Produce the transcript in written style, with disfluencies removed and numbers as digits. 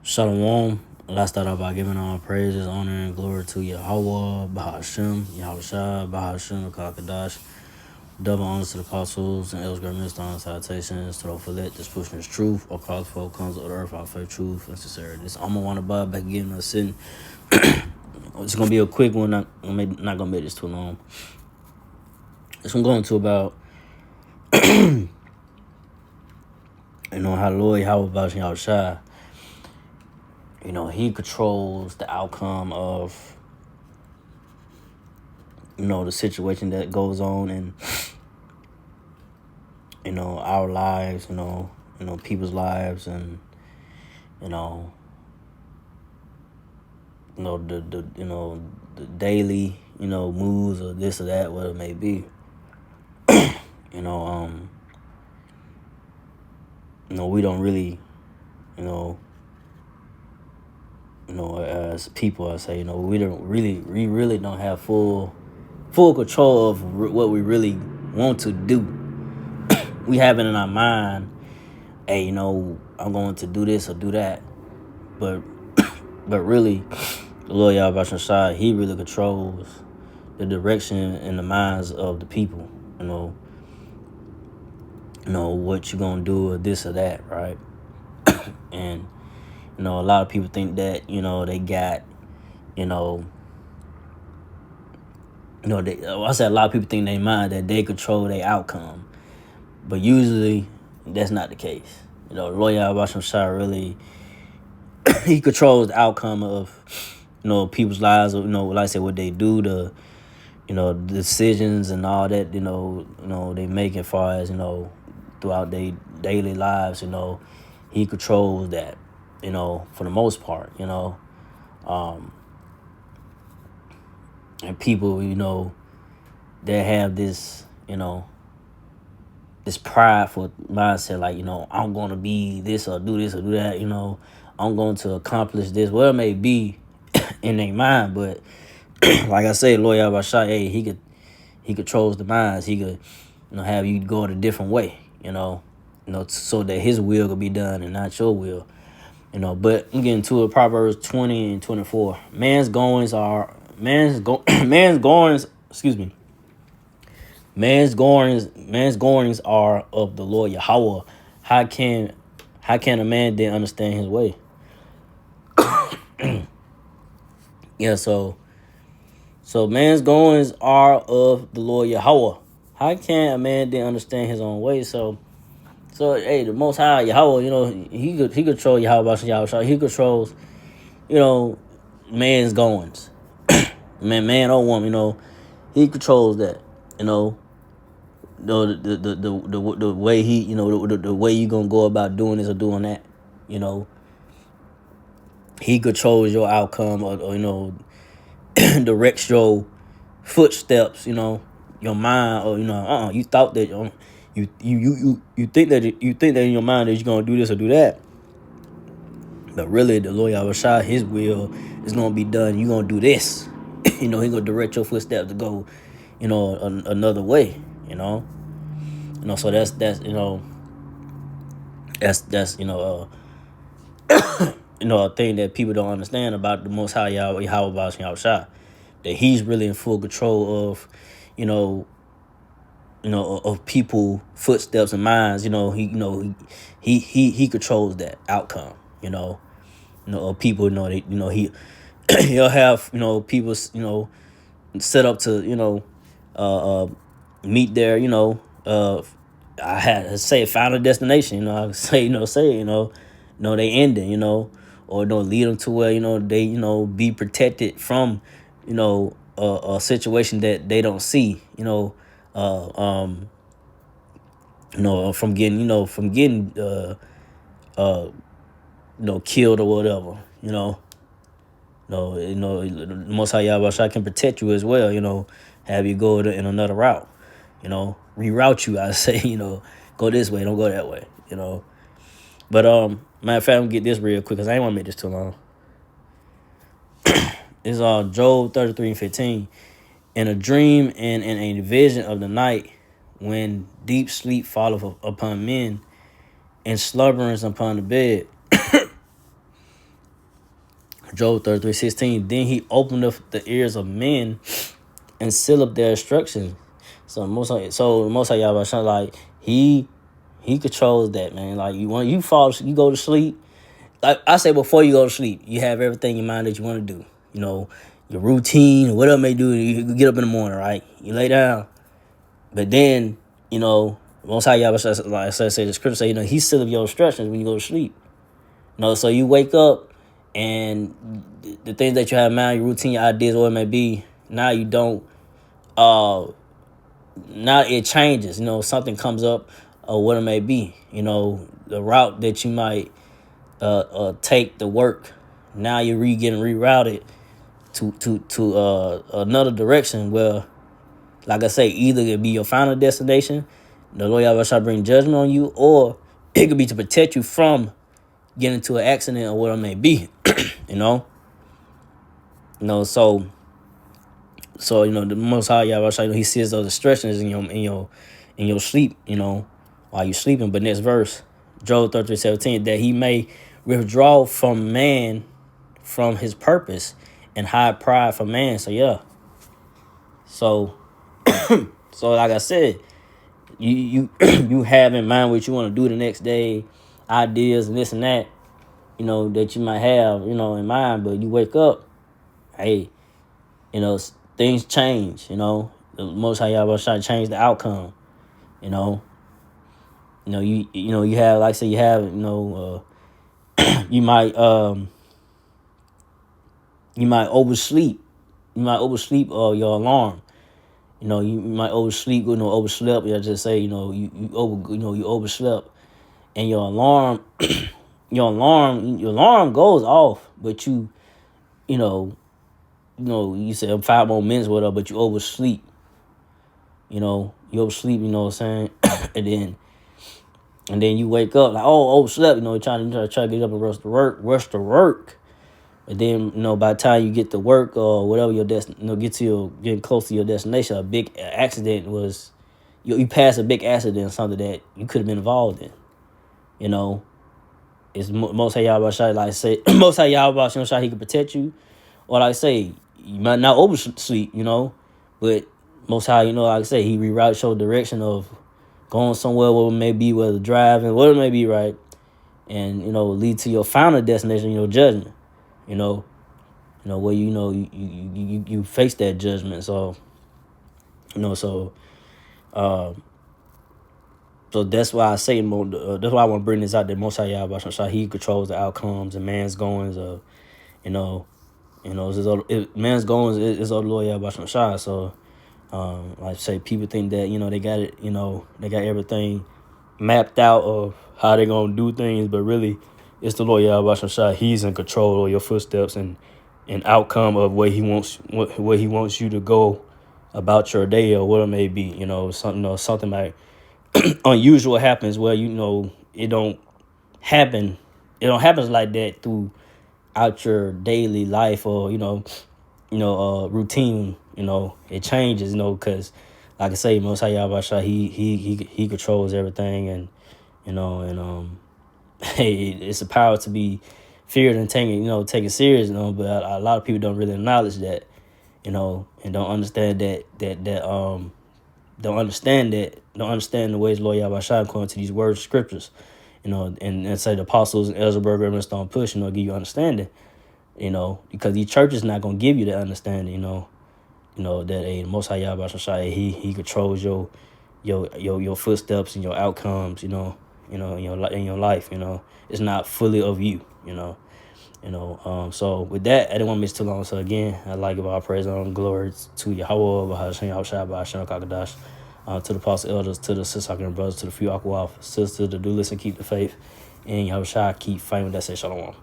Shalom. Let's start out by giving all praises, honor, and glory to Yahweh, Bahashem, Yahushua, Bahashem, Kakadash. Double honors to the apostles and elders, great ministers, and salutations to the Philet, this pushing this truth. Across the four comes of the earth, our faith, truth, and sincerity. This I'm gonna want to buy back again. Us sitting. It's gonna be a quick one. Not gonna make this too long. This one going to about how Lord Yahweh Bahashem Yahushua. He controls the outcome of the situation that goes on in our lives, people's lives, and the daily moves or this or that, whatever it may be. We don't really as people, I say, we really don't have full control of what we really want to do. We have it in our mind, hey, I'm going to do this or do that, but really, the Lord Yahweh Shai, He really controls the direction and the minds of the people. What you gonna do or this or that, right? And a lot of people think that they got I said a lot of people think in their mind that they control their outcome, but usually that's not the case. Lord Yahweh Shai really He controls the outcome of people's lives, like I said, what they do, the decisions and all that they make as far as throughout their daily lives. He controls that for the most part. And people they have this this prideful mindset, like I'm going to be this or do that. I'm going to accomplish this, whatever it may be in their mind. But like I say, Lord Yahweh Shai, hey, he controls the minds. He could have you go in a different way, so that His will could be done and not your will. But I'm getting to it. Proverbs 20 and 24. Man's goings are Man's goings are of the Lord Yahweh. How can a man then understand his way? Yeah, so man's goings are of the Lord Yahweh. How can a man then understand his own way? So hey, the Most High Yahweh, he control Yahweh. He controls man's goings. Man or woman, he controls that. The way he the way you gonna go about doing this or doing that. He controls your outcome, or directs your footsteps. Your mind, or you thought that you think that in your mind that you're gonna do this or do that, but really the Lord Yahweh, His will is gonna be done. You're gonna do this. He gonna direct your footsteps to go another way. So that's a thing that people don't understand about the Most High Yahweh Yahushua, that He's really in full control of of people footsteps and minds. He controls that outcome. Of people. He'll have people set up to meet their I had to say final destination. I could say they ending. Or lead them to where they be protected from a situation that they don't see. From getting killed or whatever. Most High Yahweh can protect you as well. Have you go in another route. Reroute you. I say go this way, don't go that way. But matter of fact, I'm gonna get this real quick because I ain't want to make this too long. It's Job 33:15. In a dream and in a vision of the night, when deep sleep falleth upon men, and slumberings upon the bed, Job 33:16. Then he opened up the ears of men and seal up their instructions. So most of y'all like he controls that, man. Like you go to sleep. Like I say, before you go to sleep, you have everything in mind that you want to do. You know, your routine, whatever may do. You get up in the morning, right? You lay down, but then most high Yahweh, like I said, the scripture say, he seal up your instructions when you go to sleep. So you wake up and the things that you have in mind, your routine, your ideas, whatever it may be, now you don't. Now it changes. Something comes up or what it may be. The route that you might take to work. Now you're getting rerouted to another direction where, like I say, either it be your final destination, the Lord Yahweh shall bring judgment on you, or it could be to protect you from getting into an accident or what it may be. So the Most High Yahweh, he sees those instructions in your sleep, while you're sleeping. But next verse, Job 33:17, that he may withdraw from man from his purpose and hide pride from man. So yeah. So like I said, you you have in mind what you want to do the next day, ideas and this and that, that you might have, in mind, but you wake up, hey, things change, the Most High Yahweh shall change the outcome, you have, like I said, you have, you might oversleep. You might oversleep your alarm. You might oversleep, overslept. I just say, you overslept, and your alarm, your alarm goes off, but you said 5 more minutes, whatever, but you oversleep. You oversleep. You know what I'm saying, and then you wake up like, oh, overslept. Trying to get up and rush to work. And then, by the time you get to work or whatever your getting close to your destination, a big accident was, you passed a big accident, something that you could have been involved in. It's Most High Yahweh Shai, like I say, Most High Yahweh Shai, he can protect you. Or like I say, you might not oversleep, but Most High, like I say, he reroutes your direction of going somewhere where it may be, whether driving, whatever it may be, right? And, lead to your final destination, your judgment. Where you face that judgment. So so that's why I say, that's why I want to bring this out, that Most High Yahweh, he controls the outcomes and man's goings of, man's goings is of the Lord Yahweh Shai. So like I say, people think that they got it, they got everything mapped out of how they're gonna do things, but really it's the Lord Yahweh Shai. He's in control of your footsteps and outcome of where he wants you to go about your day or what it may be. Something like unusual happens where it don't happen. It don't happen like that throughout your daily life or routine. It changes. Because like I say, Most High Yahweh Shai, he controls everything, and hey, it's a power to be feared and taken serious. But a lot of people don't really acknowledge that, and don't understand don't understand the ways of Lord Yahweh Shai according to these words, scriptures, and say the apostles and Elzberg, Reverend Stone Push, give you understanding, because these churches not gonna give you that understanding, that Most High Yahweh Shai, he controls your footsteps and your outcomes, in your life, it's not fully of you, So with that, I didn't want to miss too long. So again, I like it all praise and glory to Yahweh, to the apostle elders, to the sister and brothers, to the few Aqua sisters that do listen, keep the faith, and Yahweh Shai keep fighting with that. Say shalom.